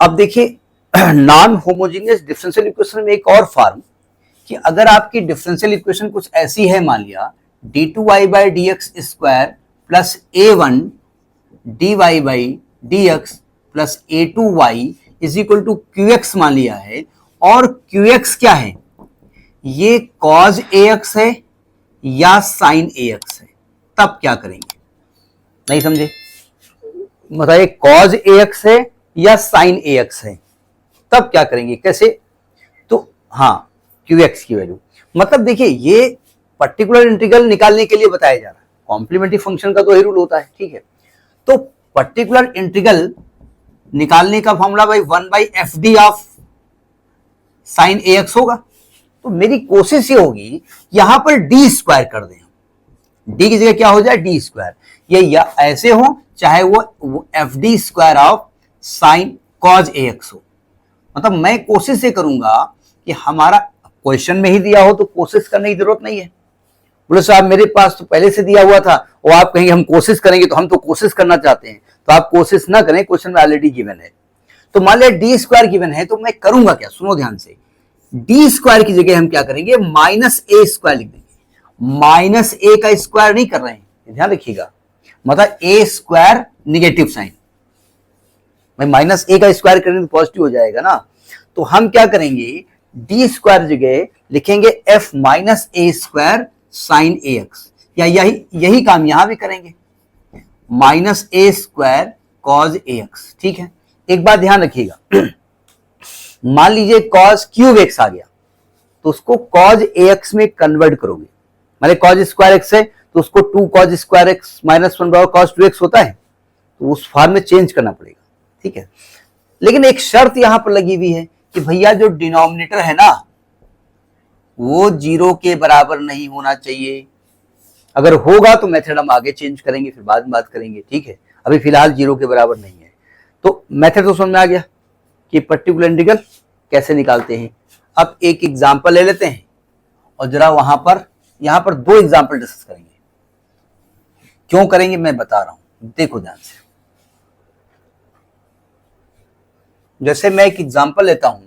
अब देखिए non homogeneous differential equation में एक और फॉर्म कि अगर आपकी डिफरेंशियल इक्वेशन कुछ ऐसी है, मान लिया d2y/dx² plus a1 dy/dx plus a2y is equal to qx मान लिया है, और qx क्या है, ये cos ax है या sin ax है, तब क्या करेंगे? नहीं समझे? बताइए, cos ax है या sin ax है, तब क्या करेंगे, कैसे? तो हाँ, qx की वैल्यू, मतलब देखिए ये पर्टिकुलर इंटीग्रल निकालने के लिए बताया जा रहा है, कॉम्प्लीमेंट्री फंक्शन का तो यही रूल होता है, ठीक है। तो पर्टिकुलर इंटीग्रल निकालने का फॉर्मूला भाई 1/fd ऑफ sin ax होगा। तो मेरी कोशिश ये होगी यहां पर डी स्क्वायर कर दें, डी की जगह क्या हो जाए, डी स्क्वायर, ये या ऐसे हो चाहे वो F D square of sine cause ax हो। मतलब मैं कोशिश ये करूंगा कि हमारा क्वेश्चन में ही दिया हो तो कोशिश करने की जरूरत नहीं है। बोले साहब मेरे पास तो पहले से दिया हुआ था, और आप कहेंगे हम कोशिश करेंगे, तो हम तो कोशिश करना चाहते हैं, तो आप कोशिश ना करें, क्वेश्चन में ऑलरेडी गिवन है। तो मान लिया डी स्क्वायर गिवन है, तो मैं करूंगा क्या, सुनो ध्यान से, डी स्क्वायर की जगह हम क्या करेंगे, माइनस ए स्क्वायर लिख देंगे। माइनस ए का स्क्वायर नहीं कर रहे हैं, ध्यान रखिएगा, मतलब ए स्क्वायर निगेटिव साइन, भाई माइनस ए का स्क्वायर करेंगे तो पॉजिटिव हो जाएगा ना। तो हम क्या करेंगे, डी स्क्वायर जगह लिखेंगे एफ माइनस ए स्क्वायर साइन ए एक्स, या यही काम यहां भी करेंगे, माइनस ए स्क्वायर कॉज ए एक्स। ठीक है, एक बात ध्यान रखिएगा, मान लीजिए कॉज क्यूब एक्स आ गया, तो उसको कॉज ए एक्स में कन्वर्ट करोगे, माने कॉज स्क्वायर एक्स है तो उसको 2 कॉज स्क्वायर एक्स माइनस 1 बराबर कॉज 2x होता है, तो उस फॉर्म में चेंज करना पड़ेगा। ठीक है, लेकिन एक शर्त यहां पर लगी हुई है कि भैया जो डिनोमिनेटर है ना वो 0 के बराबर नहीं होना चाहिए। अगर होगा तो मेथड हम आगे चेंज करेंगे, फिर बाद में बात करेंगे। ठीक है, अभी फिलहाल 0 के बराबर नहीं है। तो मेथड तो समझ में आ गया कि पर्टिकुलर इंटीग्रल कैसे निकालते हैं। अब एक एग्जांपल ले लेते हैं और जरा यहां पर 2 एग्जांपल डिस्कस करेंगे। क्यों करेंगे मैं बता रहा हूं, देखो ध्यान से। जैसे मैं एक एग्जांपल लेता हूं,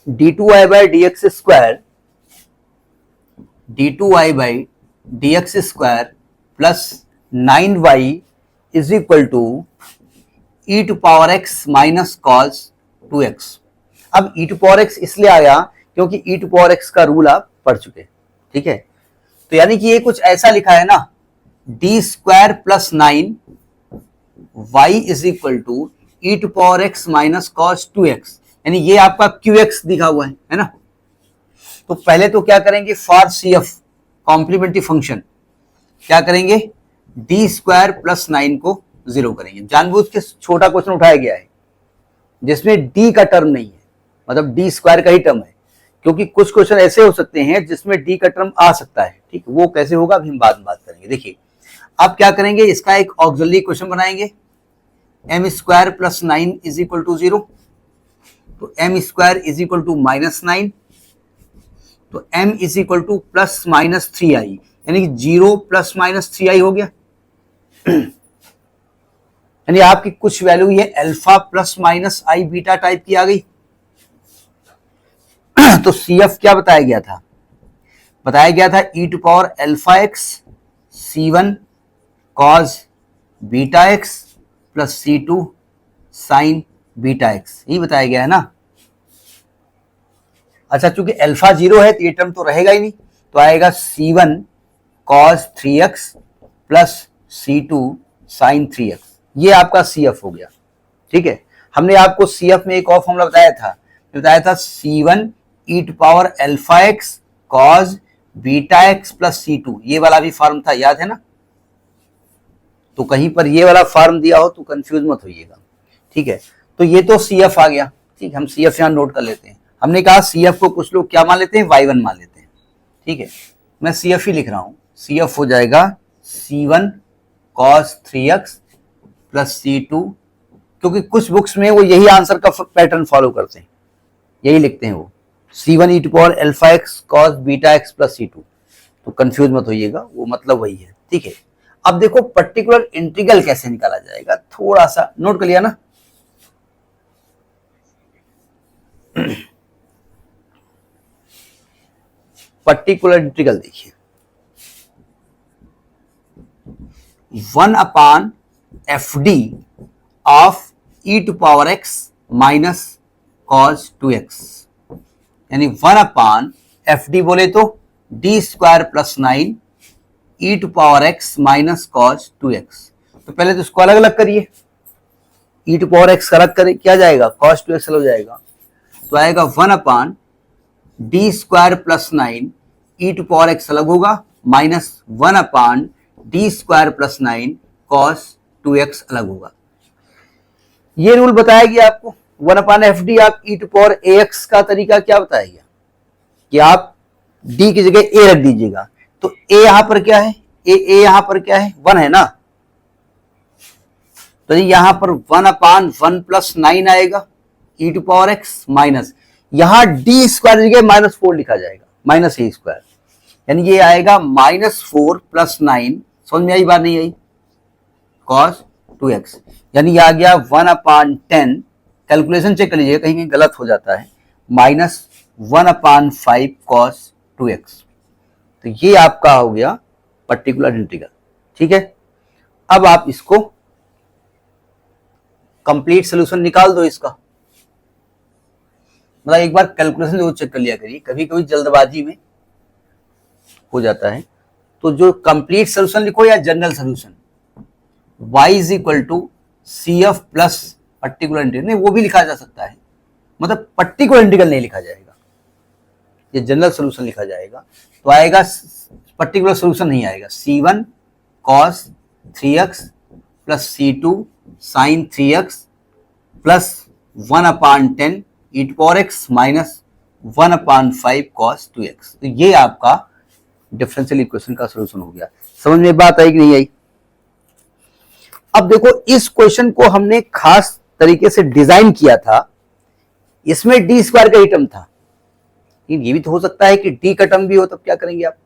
d2y/dx² plus 9y is equal to e to power x minus cos 2x। अब e टू पावर x इसलिए आया क्योंकि e टू पावर x का रूल आप पढ़ चुके हैं। ठीक है, तो यानी कि ये कुछ ऐसा लिखा है ना, d² plus 9 y is equal to e to power x minus cos 2x, यानी ये आपका qx दिखा हुआ है ना। तो पहले तो क्या करेंगे, फॉर CF कॉम्प्लीमेंट्री फंक्शन क्या करेंगे, d² प्लस 9 को 0 करेंगे। जानबूझ के छोटा क्वेश्चन उठाया गया है जिसमें d का टर्म नहीं है, मतलब d² का ही टर्म है, क्योंकि कुछ क्वेश्चन ऐसे हो सकते हैं जिसमें d का टर्म आ सकता है। ठीक, वो कैसे होगा अभी हम बाद में बात करेंगे। देखिए अब क्या करेंगे, इसका एक ऑक्सिलरी क्वेश्चन बनाएंगे, m² plus 9 is equal to 0, तो m² is equal to minus 9, तो m is equal two plus minus 3i, यानी कि 0 प्लस माइनस 3i हो गया। यानी आपकी कुछ वैल्यू ये अल्फा प्लस माइनस आई बीटा टाइप की आ गई। तो CF क्या बताया गया था, बताया गया था e to power alpha X C1 cos beta X plus C2 sine beta X, यही बताया गया है ना। अच्छा, चूंकि अल्फा 0 है तो ये टर्म तो रहेगा ही नहीं, तो आएगा C1 cos 3x plus C2 sign 3x, ये आपका CF हो गया। ठीक है, हमने आपको CF में एक और फॉर्मूला बताया था C1 e to power alpha X cos beta X plus C2, ये वाला भी फॉर्म था, याद है ना। तो कहीं पर ये वाला फॉर्म दिया हो तो कंफ्यूज मत होइएगा। ठीक है, तो ये तो CF आ गया। ठीक, हम CF यहां नोट कर लेते हैं। हमने कहा CF को कुछ लोग क्या मान लेते हैं, y1 मान लेते हैं। ठीक है, मैं CF ही लिख रहा हूं, CF हो जाएगा C1 cos 3x plus C2, क्योंकि कुछ बुक्स में वो यही आंसर का पैटर्न फॉलो करते हैं, यही लिखते हैं वो, C1 e to power alpha X cos beta X plus C2, तो कंफ्यूज मत होइएगा, वो मतलब वही है। ठीक है, अब देखो पर्टिकुलर इंटीग्रल कैसे निकाला जाएगा, थोड़ा सा नोट कर लिया ना। पर्टिकुलर इंटीग्रल देखिए, 1/fd of e to power x minus cos 2x, यानी 1/fd बोले तो d square plus 9 e to power x minus cos 2x। तो पहले तो इसको अलग अलग करिए, e टू पावर x अलग करें, क्या जाएगा cos 2x अलग हो जाएगा, तो आएगा 1/d square plus 9 e to power x अलग होगा minus 1/d square plus 9 cos 2x अलग होगा। ये रूल बताया गया आपको। 1/fd आप e टू पावर ax का तरीका क्या बताया गया कि आप d की जगह a रख दीजिएगा, तो a यहां पर क्या है, a यहां पर क्या है 1 है ना, तो यहां पर 1/1 प्लस 9 आएगा e to power x minus, यहां d स्क्वायर की जगह -4 लिखा जाएगा माइनस a स्क्वायर, यानी ये आएगा -4 प्लस 9, समझ में आई बात नहीं आई, cos 2x, यानी आ गया 1/10, कैलकुलेशन चेक कर लीजिएगा कहीं कहीं गलत हो जाता है, माइनस 1/5 cos 2x। तो ये आपका हो गया पर्टिकुलर इंटीग्रल। ठीक है, अब आप इसको कंप्लीट सोल्यूशन निकाल दो इसका, मतलब एक बार कैलकुलेशन जरूर चेक कर लिया करिए, कभी कभी जल्दबाजी में हो जाता है। तो जो कंप्लीट सोल्यूशन लिखो या general solution, y is equal to C F plus particular integral, नहीं वो भी लिखा जा सकता है, मतलब पर्टिकुलर इंटीग्रल नहीं लिखा जाएगा, ये जनरल सोल्यूशन लिखा जाएगा। तो आएगा पर्टिकुलर सोल्यूशन नहीं आएगा, c1 cos 3x plus c2 sin 3x plus 1/10 e to power x minus 1/5 cos 2x। तो ये आपका डिफरेंशियल इक्वेशन का सोल्यूशन हो गया। समझ में बात आई कि नहीं आई? अब देखो इस क्वेश्चन को हमने खास तरीके से डिजाइन किया था, इसमें डी स्क्वायर का ही टर्म था, लेकिन ये भी तो हो सकता है कि डी का टर्म भी हो, तब क्या करेंगे आप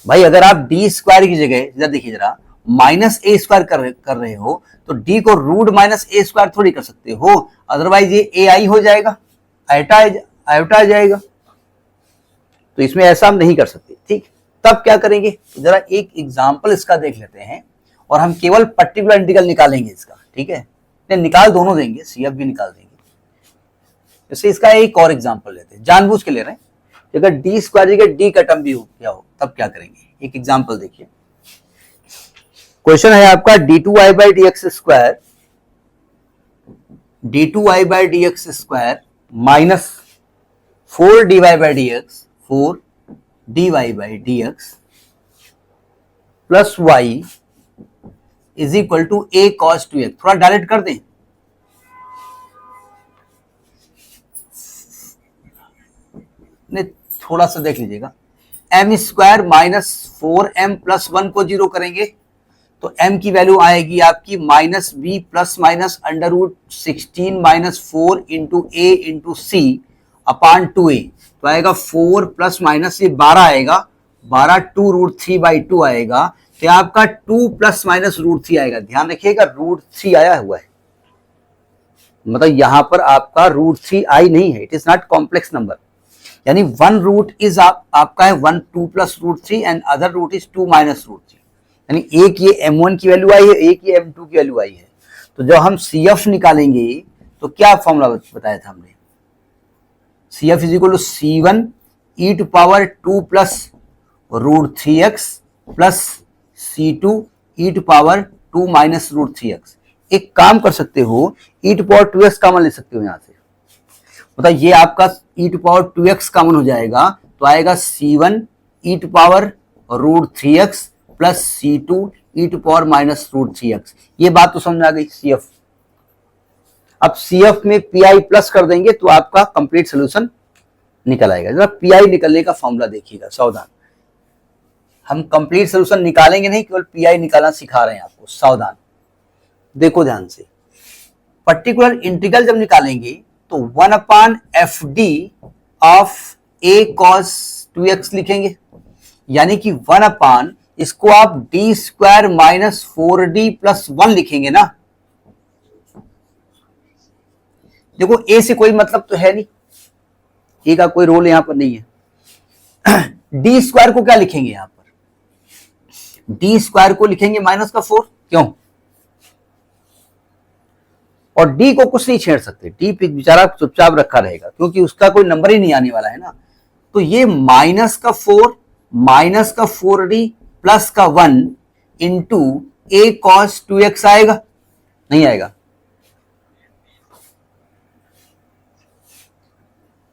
भाई, अगर आप डी स्क्वायर की जगह जरा देखिए जरा माइनस ए स्क्वायर कर रहे हो तो डी को रूट माइनस ए स्क्वायर थोड़ी कर सकते हो, अदरवाइज ये ए आई हो जाएगा, आयोटा आ जाएगा, तो इसमें ऐसा हम नहीं कर सकते। ठीक, तब क्या करेंगे, तो जरा एक एग्जांपल इसका देख लेते हैं और हम केवल पर्टिकुलर इंटीग्रल निकालेंगे इसका। ठीक है, निकाल दोनों देंगे, सीएफ भी निकाल देंगे। जैसे इसका एक और एग्जांपल लेते हैं, जानबूझ के ले रहे हैं, अगर डी स्क्वायर जगह डी का टर्म भी हो क्या हो तब क्या करेंगे। एक एग्जांपल देखिए, क्वेश्चन है आपका d2y by D X square, d2y by D X square minus 4dy by D X, 4dy by D X plus y is equal to a cos 2x। थोड़ा डायरेक्ट कर दें, नहीं थोड़ा सा देख लीजिएगा, m square minus 4m plus 1 को zero करेंगे तो m की वैल्यू आएगी आपकी minus B plus minus under root 16 minus 4 into A into C upon 2a, तो आएगा 4 प्लस माइनस ये 12 आएगा, 12 2 रूट 3 बाई 2 आएगा, तो आपका 2 प्लस माइनस रूट 3 आएगा। ध्यान रखिएगा रूट 3 आया हुआ है, मतलब यहां पर आपका रूट 3 आई नहीं है, it is not complex number, यानी वन रूट इज आपका है 1 2 plus root 3 and other root is 2 minus root 3, यानी एक ये m1 की वैल्यू आई है, एक ये m2 की वैल्यू आई है। तो जब हम CF निकालेंगे तो क्या फॉर्मूला बताया था हमने, CF is equal to C1 e to power 2 plus root 3x plus C2 e to power 2 minus root 3x। एक काम कर सकते हो, e to power 2x common ले सकते हो यहां से, मतलब ये आपका e to power 2x common हो जाएगा, तो आएगा C1 e to power root 3x plus C2 e to power minus root 3x। ये बात तो समझ आ गई CF। अब CF में PI प्लस कर देंगे तो आपका कंप्लीट सोल्यूशन निकल आएगा। जरा PI निकलने का फॉर्मूला देखिएगा, सावधान, हम कंप्लीट सोल्यूशन निकालेंगे नहीं, केवल PI निकालना सिखा रहे हैं आपको, सावधान देखो ध्यान से। पर्टिकुलर इंटीग्रल जब निकालेंगे तो 1/fd of a cos 2x लिखेंगे, यानी कि 1/a इसको आप D square minus 4d plus 1 लिखेंगे ना। देखो ए से कोई मतलब तो है नहीं, ए का कोई रोल यहां पर नहीं है। डी स्क्वायर को क्या लिखेंगे यहां पर, डी स्क्वायर को लिखेंगे माइनस का 4, क्यों? और डी को कुछ नहीं छेड़ सकते, डी बेचारा चुपचाप रखा रहेगा क्योंकि उसका कोई नंबर ही नहीं आने वाला है ना। तो ये माइनस का 4 माइनस का 4d प्लस का 1 इंटू ए कॉस 2x आएगा, नहीं आएगा?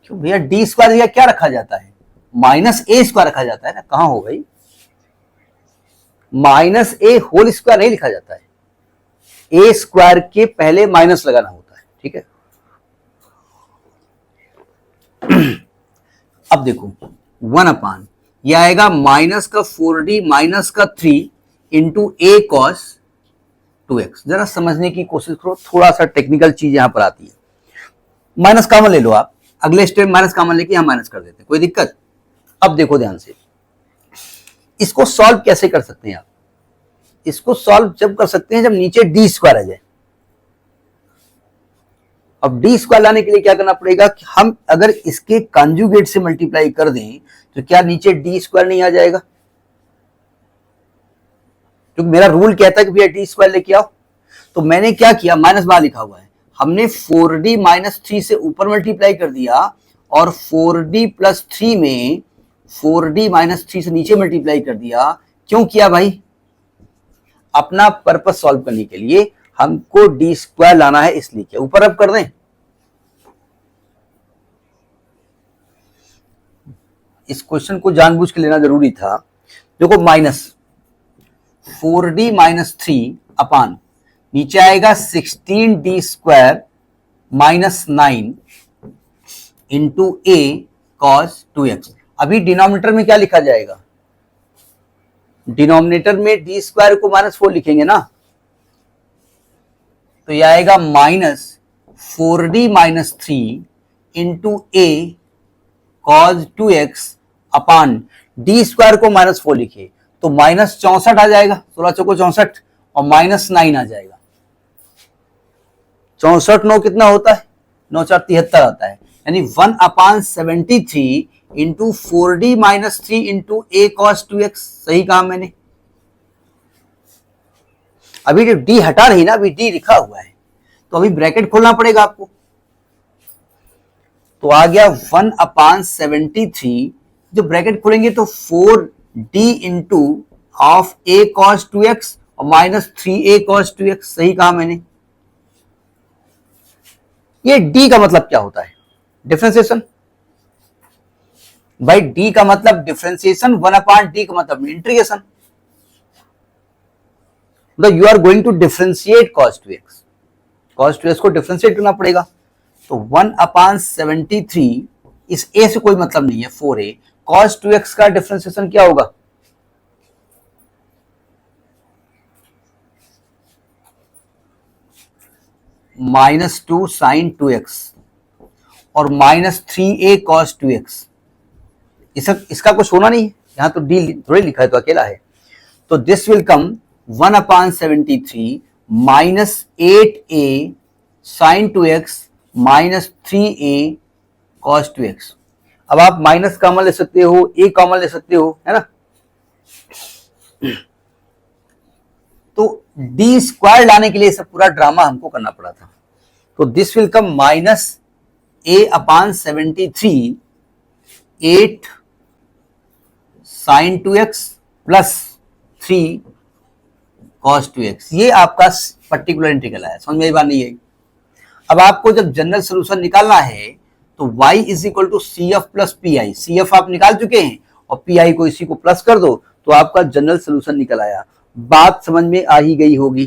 क्यों भैया, डी स्क्वायर या क्या रखा जाता है, माइनस ए स्क्वायर रखा जाता है ना। कहां हो भाई, माइनस ए होल स्क्वायर नहीं लिखा जाता है, ए स्क्वायर के पहले माइनस लगाना होता है, ठीक है। अब देखो 1 अपान ये आएगा माइनस का 4d माइनस का 3 इंटू ए कॉस 2x। जरा समझने की कोशिश करो, थोड़ा सा टेक्निकल चीज यहां पर आती है। माइनस कॉमन ले लो आप, अगले स्टेप माइनस कॉमन लेके यहां माइनस कर देते हैं, कोई दिक्कत? अब देखो ध्यान से, इसको सॉल्व कैसे कर सकते हैं आप? इसको सॉल्व जब कर सकते हैं जब नीचे डी स्क्वायर आ जाए। अब डी स्क्वायर लाने के लिए क्या करना पड़ेगा कि हम अगर इसके कॉन्जुगेट से मल्टीप्लाई कर दें तो क्या नीचे डी स्क्वायर नहीं आ जाएगा? क्योंकि मेरा रूल कहता है कि भैया डी स्क्वायर लेके आओ। तो मैंने क्या किया, माइनस बाहर लिखा हुआ है, हमने 4d माइनस 3 से ऊपर मल्टीप्लाई कर दिया और 4d प्लस 3 में 4d माइनस 3 से नीचे मल्टीप्लाई कर दिया। क्यों किया भाई? अपना पर्पस सॉल्व करने के लिए, हमको डी स्क्वायर लाना है इसलिए। क्या ऊपर अब कर दें? इस क्वेश्चन को जानबूझ के लेना जरूरी था। देखो माइनस 4d माइनस 3 अपान नीचे आएगा 16d स्क्वायर माइनस 9 इंटू ए कॉस 2x। अभी डिनोमिनेटर में क्या लिखा जाएगा? डिनोमिनेटर में डी स्क्वायर को माइनस 4 लिखेंगे ना, तो यह आएगा माइनस 4d माइनस 3 इंटू ए कॉस 2x अपान डी स्क्वायर को माइनस 4 लिखे तो माइनस 64 आ जाएगा, 16 चौको 64 और माइनस 9 आ जाएगा। 64 9 कितना होता है, 9 4 73 आता है, यानी 1 upon 73 into 4d minus 3 into ए कॉस 2x। सही कहा मैंने? अभी जो d हटा रही ना, अभी d लिखा हुआ है तो अभी ब्रैकेट खोलना पड़ेगा आपको। तो आ गया 1 अपान 73, जो ब्रैकेट खोलेंगे तो 4d into of A cos 2x और माइनस 3a कॉस 2x। सही कहा मैंने? ये d का मतलब क्या होता है? डिफरेंशिएशन। भाई d का मतलब डिफरेंशिएशन, 1 अपान d का मतलब इंटीग्रेशन। मतलब you are going to differentiate cos 2x, cos 2x को डिफरेंशिएट करना पड़ेगा। तो 1 अपान 73, इस a से कोई मतलब नहीं है, 4a cos 2x का डिफरेंशिएशन क्या होगा? माइनस 2 साइन 2x और माइनस 3a cos 2x। इसका कुछ होना नहीं है, यहां तो डी थोड़ी लिखा है तो अकेला है। तो this will come 1 upon 73 minus 8a sine 2x minus 3a cos 2x। अब आप माइनस कॉमन ले सकते हो, ए कॉमन ले सकते हो, है ना। तो डी स्क्वायर लाने के लिए सब पूरा ड्रामा हमको करना पड़ा था। तो this will come minus A upon 73 8 sine 2x plus 3 cos 2x। ये आपका पर्टिकुलर इंटीग्रल है, समझ में आई बात नहीं है? अब आपको जब जनरल सोल्यूशन निकालना है तो y is equal to C F plus P I. C F आप निकाल चुके हैं और पी आई को इसी को प्लस कर दो तो आपका जनरल सोल्यूशन निकल आया। बात समझ में आ ही गई होगी,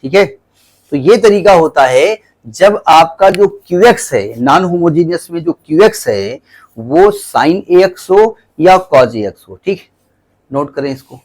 ठीक है। तो ये तरीका होता है जब आपका जो QX है, नॉन होमोजीनियस में जो QX है वो साइन AX हो या कॉज AX हो, ठीक। नोट करें इसको।